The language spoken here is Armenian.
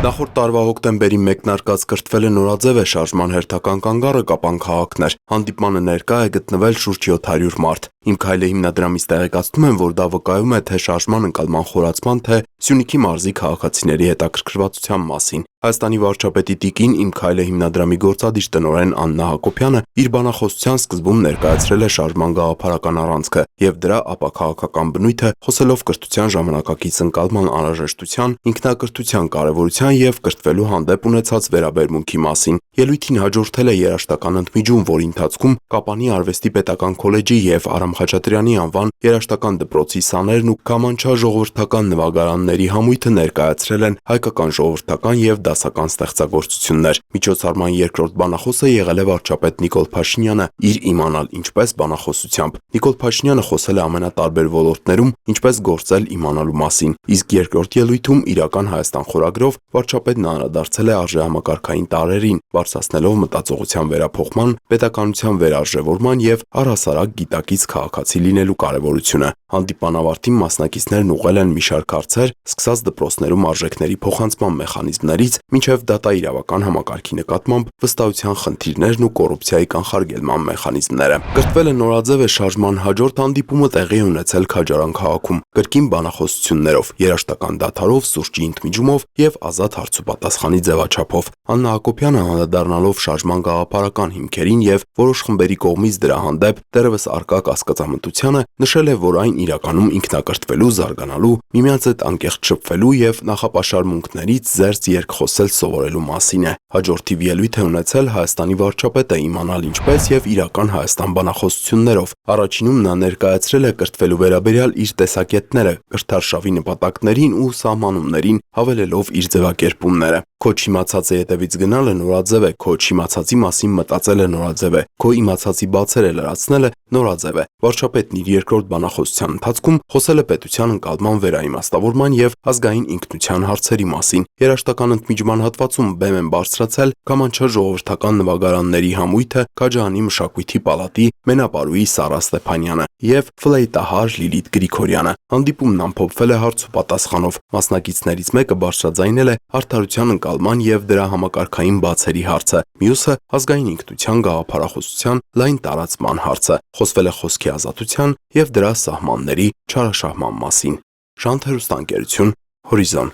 Նախորդ տարվա հոկտեմբերի մեկնարկած կրթվել է նորաձև է շարժման հերթական կանգառը Կապան քաղաքներ։ Հանդիպմանը ներկա է գտնվել շուրջ 700 մարդ։ Իմ քայլը հիմնադրամից տեղեկացնում են, որ դա վկայում է թե շարժման ընկալման խորացման, թե Սյունիքի մարզի քաղաքացիների հետաքրքրվածության մասին։ Հայաստանի վարչապետի տիկին Իմ քայլը հիմնադրամի գործադիր տնօրեն Աննա Հակոբյանը իր բանախոսության սկզբում ներկայացրել է շարժման գաղափարական առանցքը եւ դրա ապաքաղաքական բնույթը, խոսելով կրթության ժամանակակից ընկալման անհրաժեշտության, ինքնակրթության կարեւորության եւ կրթվելու հանդեպ ունեցած վերաբերմունքի մասին։ Ելույթին հաջորդել է երաժշտական ընդմիջում, որի ընթացքում Կապանի արվեստի պետական քոլեջի եւ Արամ Խաչատրյանի անվան երաժշտական դպրոցի սաներն ու Կամանչա ժողովրդական նվագարանների համույթը ներկայացրել են հայկական ժողովրդական եւ դասական ստեղծագործություններ։ Միջոցառման երկրորդ բանախոսը եղել է վարչապետ Նիկոլ Փաշինյանը իր «Իմանալ ինչպես» բանախոսությամբ։ Նիկոլ Փաշինյանը խոսել է ամենատարբեր ոլորտներում ինչպես գործել իմանալու մասին, իսկ երկրորդ ելույթում «Իրական Հայաստան» խորագրով վարչապետն անդրադարձել է արժեհամակարգային տարրերին, բարձրացնելով մտածողության վերափոխման, պետականության վերարժևորման եւ առհասարակ գիտակից քաղաքացի լինելու կարեւորությունը։ Հանդիպան ավարտին մասնակիցներն ուղղել են մի շարք հարցեր, սկսած դպրոցներում արժեքների փոխանցման մեխանիզմներից, մինչև դատաիրավական համակարգի նկատմամբ վստահության խնդիրներն ու կոռուպցիայի կանխարգելման մեխանիզմները։ Կրթվել է նորաձև է շարժման հաջորդ հանդիպումը տեղի է ունեցել Քաջարան քաղաքում, կրկին բանախոսություններով, երաժշտական դադարով, սուրճի ընդմիջումով եւ ազատ հարցուպատասխանի ձևաչափով։ Աննա Հակոբյանը անդրադառնալով շարժման գաղափարական հիմքերին եւ որոշ խմբերի կողմից դրա հանդեպ դեռևս առկա կասկածամտությանը, նշել է, որ այն իրականում ինքնակրթվելու, զարգանալու, միմյանց հետ անկեղծ շփվելու եւ նախապաշարմունքներից զերծ երկխոսել սովորելու մասին է։ Հաջորդիվ ելույթ է ունեցել Հայաստանի վարչապետը «Իմանալ ինչպես» եւ «Իրական Հայաստան» բանախոսություններով։ Առաջինում նա ներկայացրել է կրթվելու վերաբերյալ իր տեսակետները, կրթարշավի նպատակներին ու սահմանումներին, հավելելով իր ձևակերպումները։ Քո չիմացածը ետևից գնալը նորաձև է, քո չիմացածի մասին մտածելը նորաձև է, քո իմացածի բացերը լրացնելը նորաձև է։ Վարչապետն իր երկրորդ բանախոսության ընթացքում խոսել է պետության ընկալման վերաիմաստավորման եւ ազգային ինքնության հարցերի մասին։ Երաժշտական ընդմիջման հատվածում բեմ են բարձրացել Կամանչա ժողովրդական նվագարանների համույթը, Քաջարանի մշակույթի պալատի մենապարուհի Սառա Ստեփանյանը եւ ֆլեյտահար Լիլիթ Գրիգորյանը։ Հանդիպումն ամփոփվել է հարցուպատասխանով։ Մասնակիցներից մեկը բարձրաձայնել է արդարության ընկալման եւ դրա համակարգային բացերի հարցը, մյուսը ազգային ինքնության գաղափարախոսության լայն տարածման հարցը։ Խոսվել է խոսքի ազատության եւ դրա սահմանների չարաշահման մասին։ Շանթ հեռուստաընկերություն, Հորիզոն։